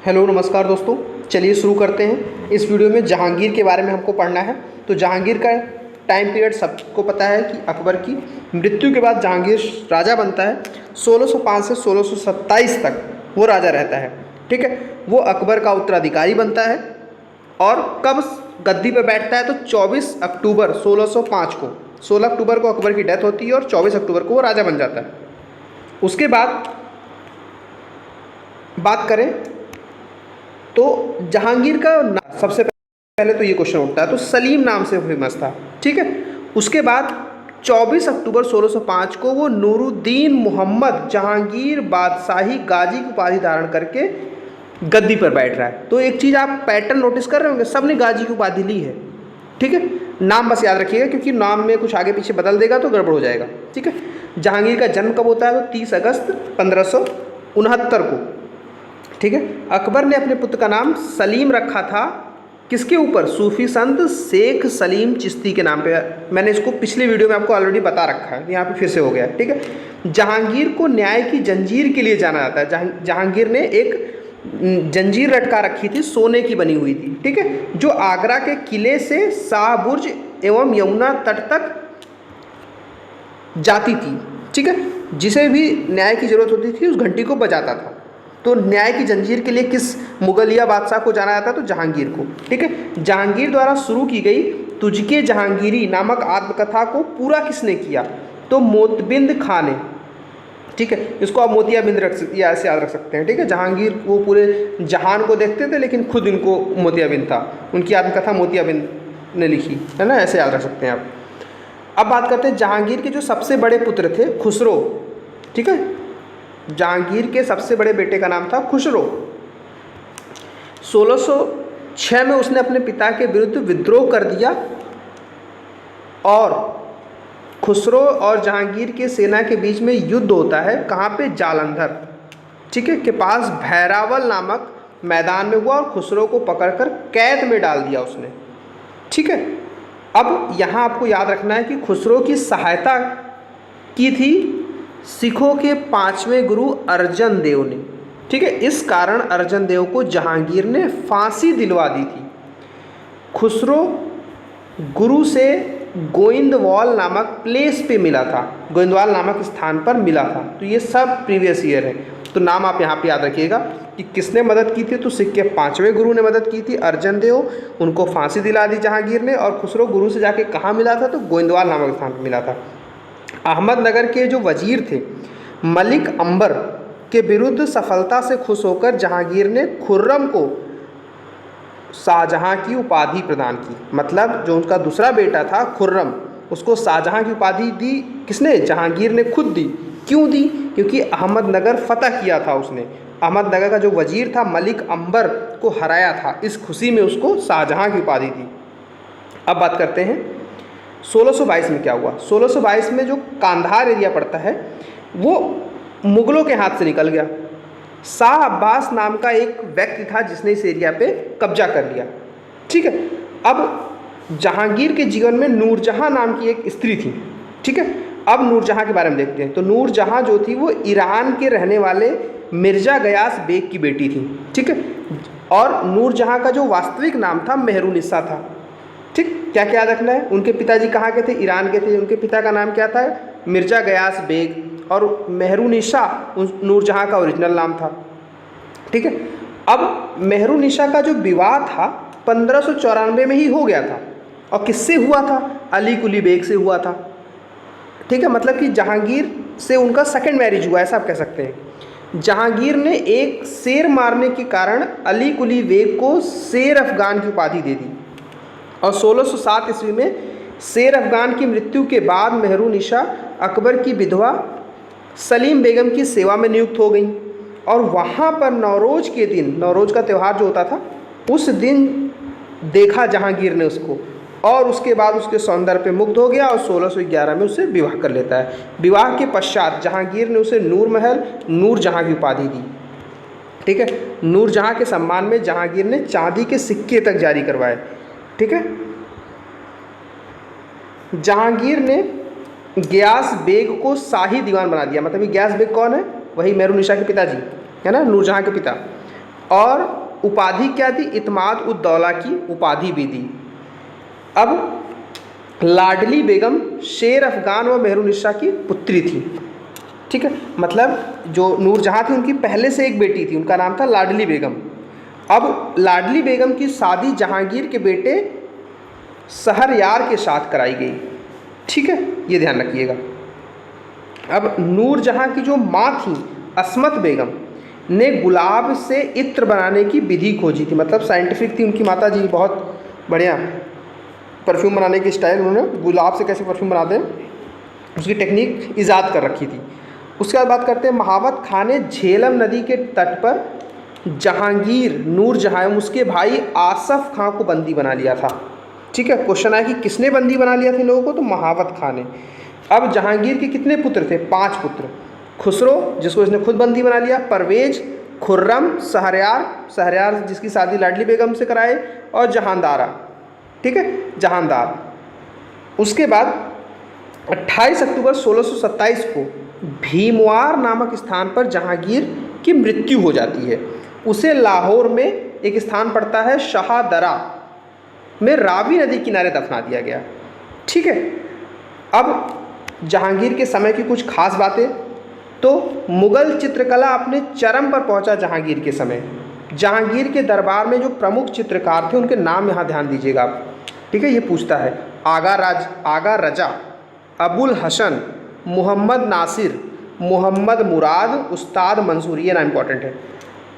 Hello नमस्कार दोस्तों, चलिए शुरू करते हैं। इस वीडियो में जहांगीर के बारे में हमको पढ़ना है। तो जहांगीर का टाइम पीरियड सबको पता है कि अकबर की मृत्यु के बाद जहांगीर राजा बनता है। 1605 से 1627 तक वो राजा रहता है। ठीक है, वो अकबर का उत्तराधिकारी बनता है। और कब गद्दी पर बैठता है? तो 24 अक्टूबर 1605 को। 16 अक्टूबर को अकबर की डेथ होती है और 24 अक्टूबर को वो राजा बन जाता है। उसके बाद बात करें तो जहांगीर का सबसे पहले तो ये क्वेश्चन उठता है, तो सलीम नाम से फेमस था। ठीक है, उसके बाद 24 अक्टूबर 1605 को वो नूरुद्दीन मोहम्मद जहांगीर बादशाही गाजी की उपाधि धारण करके गद्दी पर बैठ रहा है। तो एक चीज़ आप पैटर्न नोटिस कर रहे होंगे, सबने गाजी की उपाधि ली है। ठीक है, नाम बस याद रखिएगा क्योंकि नाम में कुछ आगे पीछे बदल देगा तो गड़बड़ हो जाएगा। ठीक है, जहांगीर का जन्म कब होता है? तो 30 अगस्त 1569 को। ठीक है, अकबर ने अपने पुत्र का नाम सलीम रखा था किसके ऊपर? सूफी संत शेख सलीम चिश्ती के नाम पे। मैंने इसको पिछले वीडियो में आपको ऑलरेडी बता रखा है, यहाँ पे फिर से हो गया है। ठीक है, जहांगीर को न्याय की जंजीर के लिए जाना जाता है। जहांगीर ने एक जंजीर लटका रखी थी, सोने की बनी हुई थी। ठीक है, जो आगरा के किले से शाहबुर्ज एवं यमुना तट तक जाती थी। ठीक है, जिसे भी न्याय की जरूरत होती थी उस घंटी को बजाता था। तो न्याय की जंजीर के लिए किस मुगलिया बादशाह को जाना जाता है? तो जहांगीर को। ठीक है, जहांगीर द्वारा शुरू की गई तुझके जहांगीरी नामक आत्मकथा को पूरा किसने किया? तो मोतबिंद खां ने। ठीक है, इसको आप मोतियाबिंद या ऐसे याद रख सकते हैं। ठीक है, जहांगीर वो पूरे जहान को देखते थे लेकिन खुद इनको मोतियाबिंद था। उनकी आत्मकथा मोतियाबिंद ने लिखी है ना, ऐसे याद रख सकते हैं आप। अब बात करते हैं जहांगीर के जो सबसे बड़े पुत्र थे, खुसरो। ठीक है, जहांगीर के सबसे बड़े बेटे का नाम था खुसरो। 1606 में उसने अपने पिता के विरुद्ध विद्रोह कर दिया और खुसरो और जहांगीर के सेना के बीच में युद्ध होता है। कहाँ पे? जालंधर, ठीक है, के पास भैरावल नामक मैदान में हुआ और खुसरो को पकड़कर कैद में डाल दिया उसने। ठीक है, अब यहाँ आपको याद रखना है कि खुसरो की सहायता की थी सिखों के 5वें गुरु अर्जन देव ने। ठीक है, इस कारण अर्जन देव को जहांगीर ने फांसी दिलवा दी थी। खुसरो गुरु से गोइंदवाल नामक प्लेस पे मिला था, गोइंदवाल नामक स्थान पर मिला था। तो ये सब प्रीवियस ईयर है, तो नाम आप यहाँ पे याद रखिएगा कि किसने मदद की थी। तो सिख के 5वें गुरु ने मदद की थी, अर्जन देव। उनको फांसी दिला दी जहांगीर ने। और खुसरो गुरु से जाके कहाँ मिला था? तो गोइंदवाल नामक स्थान पर मिला था। अहमदनगर के जो वजीर थे मलिक अंबर के विरुद्ध सफलता से खुश होकर जहांगीर ने खुर्रम को शाहजहां की उपाधि प्रदान की। मतलब जो उनका दूसरा बेटा था खुर्रम, उसको शाहजहां की उपाधि दी। किसने? जहांगीर ने खुद दी। क्यों दी? क्योंकि अहमदनगर फतह किया था उसने। अहमदनगर का जो वजीर था मलिक अंबर को हराया था, इस खुशी में उसको शाहजहां की उपाधि दी। अब बात करते हैं 1622 में क्या हुआ। 1622 में जो कांधार एरिया पड़ता है वो मुगलों के हाथ से निकल गया। शाह अब्बास नाम का एक व्यक्ति था जिसने इस एरिया पे कब्जा कर लिया। ठीक है, अब जहांगीर के जीवन में नूरजहां नाम की एक स्त्री थी। ठीक है, अब नूरजहां के बारे में देखते हैं। तो नूरजहां जो थी वो ईरान के रहने वाले मिर्जा गयास बेग की बेटी थी। ठीक है, और नूरजहां का जो वास्तविक नाम था मेहरुनिसा था। ठीक, क्या क्या याद रखना है? उनके पिताजी कहाँ के थे? ईरान के थे। उनके पिता का नाम क्या था? मिर्जा गयास बेग। और मेहरुनिसा नूरजहां का ओरिजिनल नाम था। ठीक है, अब मेहरुनिसा का जो विवाह था 1594 में ही हो गया था। और किससे हुआ था? अली कुली बेग से हुआ था। ठीक है, मतलब कि जहांगीर से उनका सेकंड मैरिज हुआ, ऐसा आप कह सकते हैं। जहांगीर ने एक शेर मारने के कारण अली कुली बेग को शेर अफगान की उपाधि दे दी। और 1607 ईस्वी में शेर अफगान की मृत्यु के बाद मेहरुनिसा अकबर की विधवा सलीम बेगम की सेवा में नियुक्त हो गई। और वहाँ पर नौरोज के दिन, नौरोज का त्यौहार जो होता था, उस दिन देखा जहांगीर ने उसको, और उसके बाद उसके सौंदर्य पे मुग्ध हो गया और 1611 में उससे विवाह कर लेता है। विवाह के पश्चात जहांगीर ने उसे नूर महल नूरजहां की उपाधि दी। ठीक है, नूरजहां के सम्मान में जहांगीर ने चांदी के सिक्के तक जारी करवाए। ठीक है, जहांगीर ने गयास बेग को शाही दीवान बना दिया। मतलब ये गयास बेग कौन है? वही मेहरुनिसा के पिताजी है ना, नूरजहां के पिता। और उपाधि क्या दी? इत्माद उद दौला की उपाधि भी दी। अब लाडली बेगम शेर अफ़गान व मेहरुनिसा की पुत्री थी। ठीक है, मतलब जो नूरजहाँ थी उनकी पहले से एक बेटी थी, उनका नाम था लाडली बेगम। अब लाडली बेगम की शादी जहांगीर के बेटे शहरयार के साथ कराई गई। ठीक है, ये ध्यान रखिएगा। अब नूरजहाँ की जो माँ थी अस्मत बेगम ने गुलाब से इत्र बनाने की विधि खोजी थी, मतलब साइंटिफिक थी उनकी माता जी, बहुत बढ़िया परफ्यूम बनाने की स्टाइल, उन्होंने गुलाब से कैसे परफ्यूम बनाते हैं उसकी टेक्निक ईजाद कर रखी थी। उसके बाद बात करते हैं महावत खां ने झेलम नदी के तट पर जहांगीर नूरजहाँ एवं उसके भाई आसफ खां को बंदी बना लिया था। ठीक है, क्वेश्चन है कि किसने बंदी बना लिया था इन लोगों को? तो महावत खां ने। अब जहांगीर के कितने पुत्र थे? 5 पुत्र। खुसरो जिसको इसने खुद बंदी बना लिया, परवेज, खुर्रम, शहरयार जिसकी शादी लाडली बेगम से कराए, और जहांदारा। ठीक है, जहांदार। उसके बाद 28 अक्टूबर 1627 को भीमवार नामक स्थान पर जहांगीर की मृत्यु हो जाती है। उसे लाहौर में एक स्थान पड़ता है शाहदरा में रावी नदी किनारे दफना दिया गया। ठीक है, अब जहांगीर के समय की कुछ खास बातें, तो मुगल चित्रकला अपने चरम पर पहुंचा जहांगीर के समय। जहांगीर के दरबार में जो प्रमुख चित्रकार थे उनके नाम यहाँ ध्यान दीजिएगा आप। ठीक है, ये पूछता है आगा रजा, अबुल हसन, मोहम्मद नासिर, मोहम्मद मुराद, उस्ताद मंसूर, ये नाम इम्पॉर्टेंट है।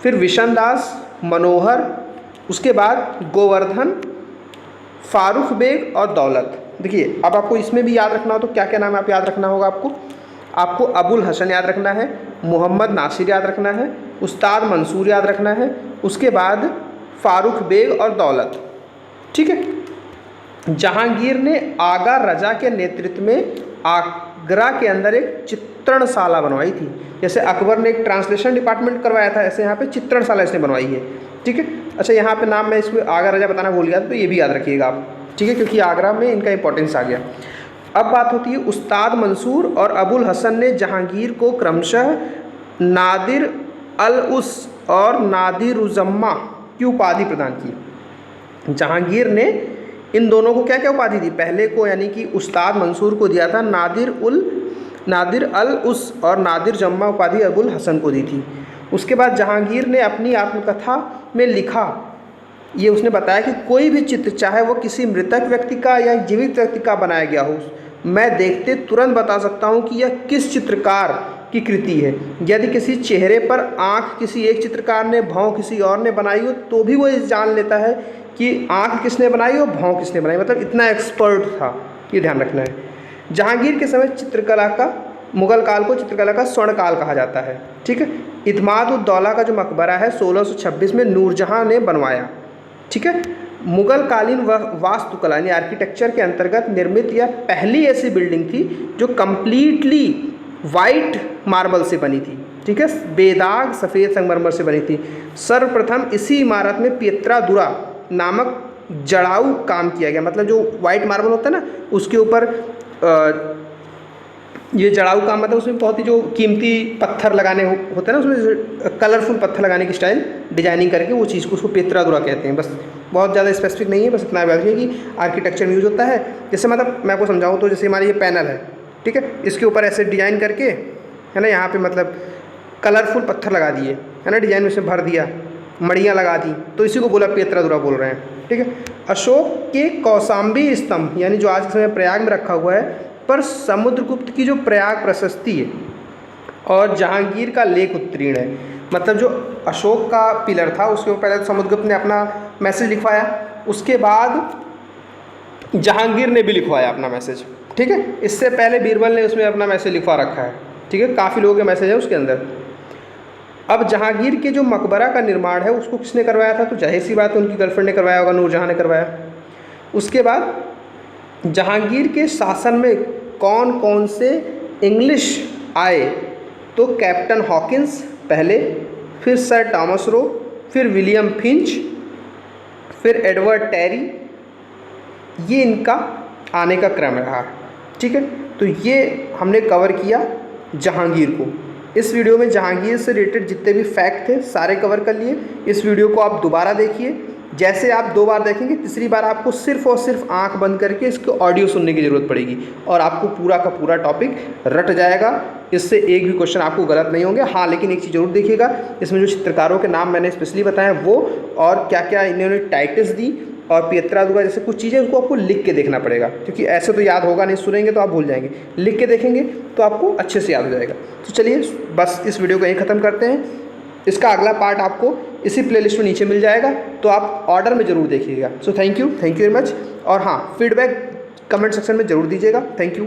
फिर विशन दास, मनोहर, उसके बाद गोवर्धन, फारूक बेग और दौलत। देखिए, अब आपको इसमें भी याद रखना हो तो क्या क्या नाम आप याद रखना होगा आपको अबुल हसन याद रखना है, मोहम्मद नासिर याद रखना है, उस्ताद मंसूर याद रखना है, उसके बाद फारूक बेग और दौलत। ठीक है, जहांगीर ने आगा रजा के नेतृत्व में आगरा के अंदर एक चित्रणशाला बनवाई थी। जैसे अकबर ने एक ट्रांसलेशन डिपार्टमेंट करवाया था, ऐसे यहाँ पे चित्रणशाला इसने बनवाई है। ठीक है, अच्छा यहाँ पे नाम मैं इसको आगा रजा बताना भूल गया तो ये भी याद रखिएगा आप। ठीक है, क्योंकि आगरा में इनका इंपॉर्टेंस आ गया। अब बात होती है उस्ताद मंसूर और अबुल हसन ने जहांगीर को क्रमशः नादिर अल उस और नादिर उज़्ज़मा की उपाधि प्रदान की। जहांगीर ने इन दोनों को क्या क्या उपाधि दी? पहले को यानी कि उस्ताद मंसूर को दिया था नादिर अल उस और नादिर जम्मा उपाधि अबुल हसन को दी थी। उसके बाद जहांगीर ने अपनी आत्मकथा में लिखा, ये उसने बताया कि कोई भी चित्र चाहे वो किसी मृतक व्यक्ति का या जीवित व्यक्ति का बनाया गया हो, मैं देखते तुरंत बता सकता हूँ कि यह किस चित्रकार की कृति है। यदि किसी चेहरे पर आँख किसी एक चित्रकार ने, भौं किसी और ने बनाई हो, तो भी वो जान लेता है कि आँख किसने बनाई और भौं किसने बनाई। मतलब इतना एक्सपर्ट था, ये ध्यान रखना है। जहांगीर के समय चित्रकला का, मुगल काल को चित्रकला का स्वर्ण काल कहा जाता है। ठीक है, इत्माद उद दौला का जो मकबरा है 1626 में नूरजहाँ ने बनवाया। ठीक है, मुगल कालीन वास्तुकला यानी आर्किटेक्चर के अंतर्गत निर्मित यह पहली ऐसी बिल्डिंग थी जो कम्प्लीटली वाइट मार्बल से बनी थी। ठीक है, बेदाग सफ़ेद संगमरमर से बनी थी। सर्वप्रथम इसी इमारत में पियत्रादुरा नामक जड़ाऊ काम किया गया। मतलब जो वाइट मार्बल होता है ना, उसके ऊपर ये जड़ाऊ काम, मतलब उसमें बहुत ही जो कीमती पत्थर लगाने होते हैं ना, उसमें कलरफुल पत्थर लगाने की स्टाइल डिजाइनिंग करके वो चीज़ को, उसको पियत्रादुरा कहते हैं। बस बहुत ज़्यादा स्पेसिफिक नहीं है, बस इतना बात है कि आर्किटेक्चर यूज़ होता है। जैसे मतलब मैं आपको समझाऊँ तो जैसे हमारा ये पैनल है, ठीक है, इसके ऊपर ऐसे डिजाइन करके, है ना, यहाँ पे मतलब कलरफुल पत्थर लगा दिए, है ना, डिजाइन में भर दिया, मड़ियाँ लगा दी, तो इसी को बोला पियत्रादुरा बोल रहे हैं। ठीक है, अशोक के कौशाम्बी स्तंभ यानी जो आज के समय प्रयाग में रखा हुआ है, पर समुद्रगुप्त की जो प्रयाग प्रशस्ति है और जहांगीर का लेख उत्तीर्ण है। मतलब जो अशोक का पिलर था उसके ऊपर पहले तो समुद्रगुप्त ने अपना मैसेज लिखवाया, उसके बाद जहांगीर ने भी लिखवाया अपना मैसेज। ठीक है, इससे पहले बीरबल ने उसमें अपना मैसेज लिखवा रखा है। ठीक है, काफ़ी लोगों के मैसेज है उसके अंदर। अब जहांगीर के जो मकबरा का निर्माण है उसको किसने करवाया था? तो जाहिर सी बात है उनकी गर्लफ्रेंड ने करवाया होगा, नूरजहाँ ने करवाया। उसके बाद जहांगीर के शासन में कौन कौन से इंग्लिश आए? तो कैप्टन हॉकिंस पहले, फिर सर टॉमस रो, फिर विलियम फिंच, फिर एडवर्ड टेरी, ये इनका आने का क्रम रहा। ठीक है, तो ये हमने कवर किया जहांगीर को। इस वीडियो में जहांगीर से रिलेटेड जितने भी फैक्ट थे सारे कवर कर लिए। इस वीडियो को आप दोबारा देखिए। जैसे आप 2 बार देखेंगे, तीसरी बार आपको सिर्फ और सिर्फ आंख बंद करके इसको ऑडियो सुनने की ज़रूरत पड़ेगी और आपको पूरा का पूरा टॉपिक रट जाएगा। इससे एक भी क्वेश्चन आपको गलत नहीं होंगे। हाँ, लेकिन एक चीज़ जरूर देखिएगा, इसमें जो चित्रकारों के नाम मैंने स्पेशली बताए वो और क्या क्या इन्होंने टाइटल्स दी और पियत्रा दुर्गा जैसे कुछ चीज़ें उनको आपको लिख के देखना पड़ेगा, क्योंकि ऐसे तो याद होगा नहीं, सुनेंगे तो आप भूल जाएंगे, लिख के देखेंगे तो आपको अच्छे से याद हो जाएगा। तो चलिए बस इस वीडियो को यहीं ख़त्म करते हैं। इसका अगला पार्ट आपको इसी प्लेलिस्ट में नीचे मिल जाएगा, तो आप ऑर्डर में ज़रूर देखिएगा। So thank you very much. और हाँ, फीडबैक कमेंट सेक्शन में ज़रूर दीजिएगा। Thank you.